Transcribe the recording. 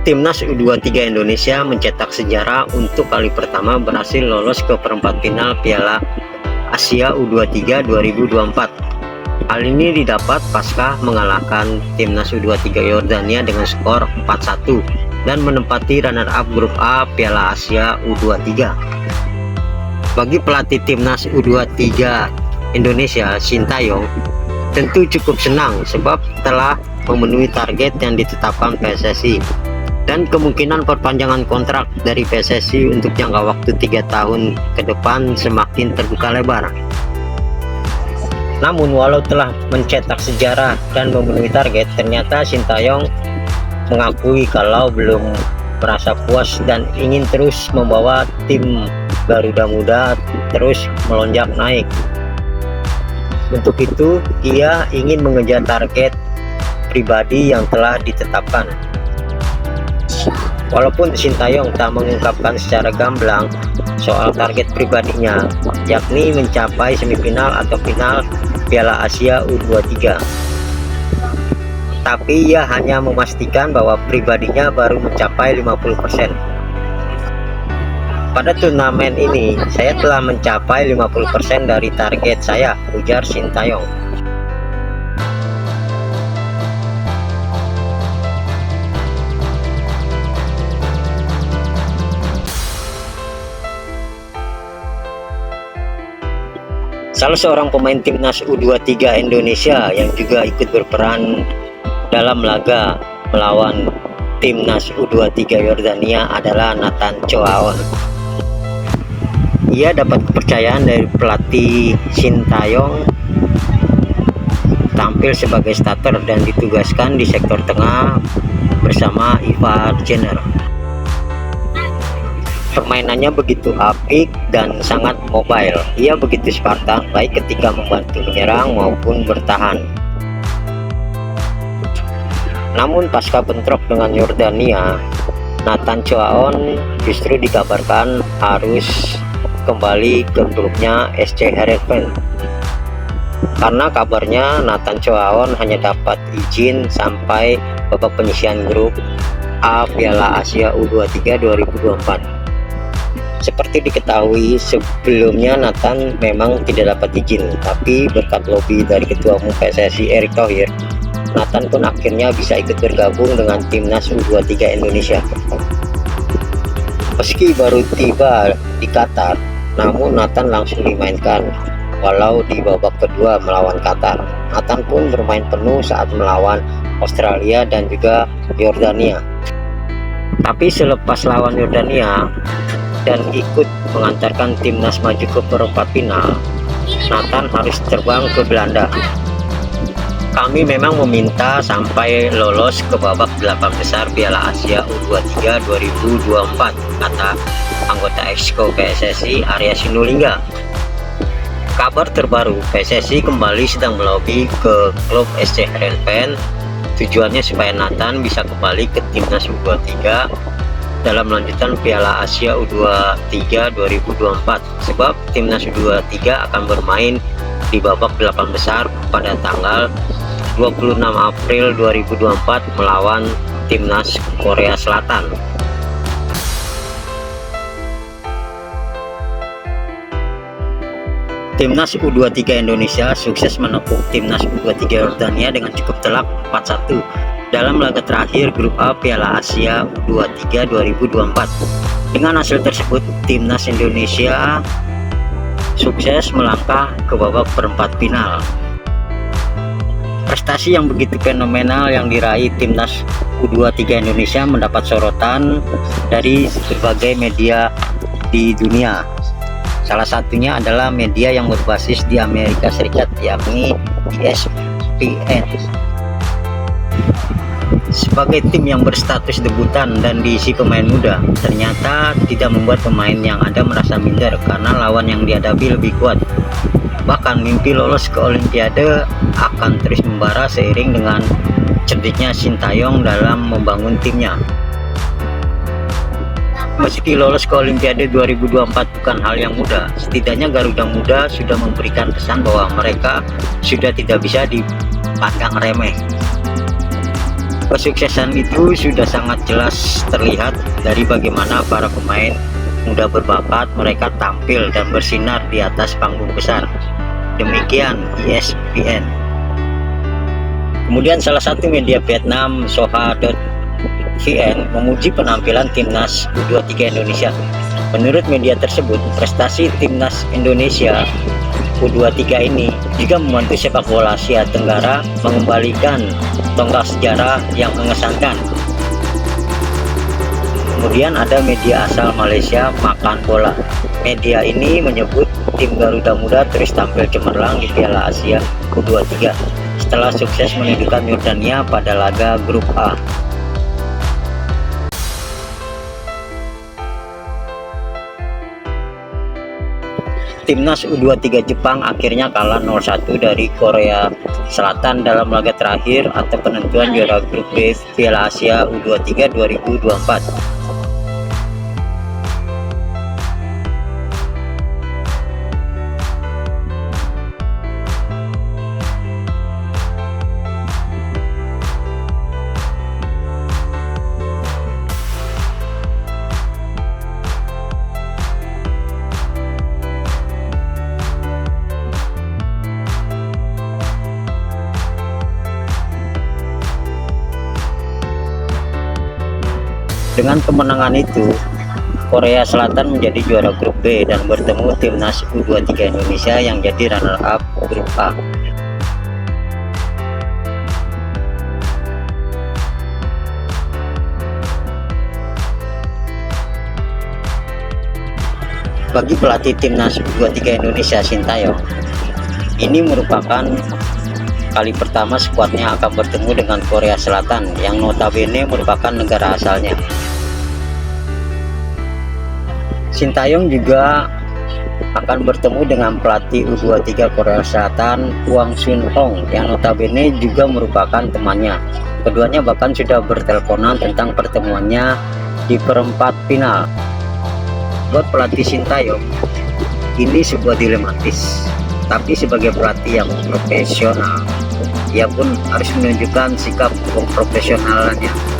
Timnas U23 Indonesia mencetak sejarah untuk kali pertama berhasil lolos ke perempat final Piala Asia U23 2024. Hal ini didapat pasca mengalahkan Timnas U23 Yordania dengan skor 4-1 dan menempati runner-up grup A Piala Asia U23. Bagi pelatih Timnas U23 Indonesia, Sintayong, tentu cukup senang sebab telah memenuhi target yang ditetapkan PSSI dan kemungkinan perpanjangan kontrak dari PSSI untuk jangka waktu 3 tahun ke depan semakin terbuka lebar. Namun walau telah mencetak sejarah dan memenuhi target, ternyata Sintayong mengakui kalau belum merasa puas dan ingin terus membawa tim Garuda Muda terus melonjak naik. Untuk itu, ia ingin mengejar target pribadi yang telah ditetapkan. Walaupun Sintayong tak mengungkapkan secara gamblang soal target pribadinya, yakni mencapai semifinal atau final Piala Asia U23. Tapi ia hanya memastikan bahwa pribadinya baru mencapai 50%. Pada turnamen ini, saya telah mencapai 50% dari target saya, ujar Sintayong. Salah seorang pemain Timnas U23 Indonesia yang juga ikut berperan dalam laga melawan Timnas U23 Yordania adalah Nathan Choaon. Ia dapat kepercayaan dari pelatih Sintayong tampil sebagai starter dan ditugaskan di sektor tengah bersama Ivar Jenner. Permainannya begitu apik dan sangat mobile. Ia begitu Spartan baik ketika membantu menyerang maupun bertahan. Namun pasca bentrok dengan Yordania, Nathan Choaon justru dikabarkan harus kembali ke grupnya SC Heerenveen. Karena kabarnya Nathan Choaon hanya dapat izin sampai babak penyisihan grup A Piala Asia U23 2024. Seperti diketahui sebelumnya, Nathan memang tidak dapat izin, tapi berkat lobby dari Ketua Umum PSSI Erick Thohir, Nathan pun akhirnya bisa ikut bergabung dengan Timnas U23 Indonesia. Meski baru tiba di Qatar, namun Nathan langsung dimainkan walau di babak kedua melawan Qatar. Nathan pun bermain penuh saat melawan Australia dan juga Yordania. Tapi selepas lawan Yordania dan ikut mengantarkan timnas maju ke perempat final, Nathan harus terbang ke Belanda. Kami memang meminta sampai lolos ke babak 8 besar Piala Asia U23 2024, kata anggota Exco PSSI Arya Sinulinga. Kabar terbaru, PSSI kembali sedang melobi ke klub SC Heerenveen. Tujuannya supaya Nathan bisa kembali ke timnas U23 dalam lanjutan Piala Asia U23 2024, sebab timnas U23 akan bermain di babak 8 besar pada tanggal 26 April 2024 melawan timnas Korea Selatan. Timnas U23 Indonesia sukses menepuk Timnas U23 Yordania dengan cukup telak 4-1 dalam laga terakhir grup A Piala Asia U23 2024. Dengan hasil tersebut, Timnas Indonesia sukses melangkah ke babak perempat final. Prestasi yang begitu fenomenal yang diraih Timnas U23 Indonesia mendapat sorotan dari berbagai media di dunia. Salah satunya adalah media yang berbasis di Amerika Serikat, yakni ESPN. Sebagai tim yang berstatus debutan dan diisi pemain muda, ternyata tidak membuat pemain yang ada merasa minder karena lawan yang dihadapi lebih kuat. Bahkan mimpi lolos ke Olimpiade akan terus membara seiring dengan cerdiknya Sintayong dalam membangun timnya. Meski lolos ke Olimpiade 2024 bukan hal yang mudah, setidaknya Garuda Muda sudah memberikan pesan bahwa mereka sudah tidak bisa dipandang remeh. Kesuksesan itu sudah sangat jelas terlihat dari bagaimana para pemain muda berbakat mereka tampil dan bersinar di atas panggung besar. Demikian ESPN. Kemudian salah satu media Vietnam, Soha.vn, memuji penampilan timnas U23 Indonesia. Menurut media tersebut, prestasi timnas Indonesia U23 ini juga membantu sepak bola Asia Tenggara mengembalikan tonggak sejarah yang mengesankan. Kemudian ada media asal Malaysia, Makan Bola. Media ini menyebut tim Garuda Muda terus tampil cemerlang di Piala Asia U23 setelah sukses menundukkan Yordania pada laga grup A. Timnas U23 Jepang akhirnya kalah 0-1 dari Korea Selatan dalam laga terakhir atau penentuan juara grup B Piala Asia U23 2024. Dengan kemenangan itu, Korea Selatan menjadi juara grup B dan bertemu timnas U23 Indonesia yang jadi runner-up grup A. Bagi pelatih timnas U23 Indonesia, Sintayong, ini merupakan kali pertama skuadnya akan bertemu dengan Korea Selatan yang notabene merupakan negara asalnya. Sintayong juga akan bertemu dengan pelatih U23 Korea Selatan, Hwang Sun-hong, yang notabene juga merupakan temannya. Keduanya bahkan sudah berteleponan tentang pertemuannya di perempat final. Buat pelatih Sintayong, ini sebuah dilematis. Tapi sebagai pelatih yang profesional, ia pun harus menunjukkan sikap profesionalannya.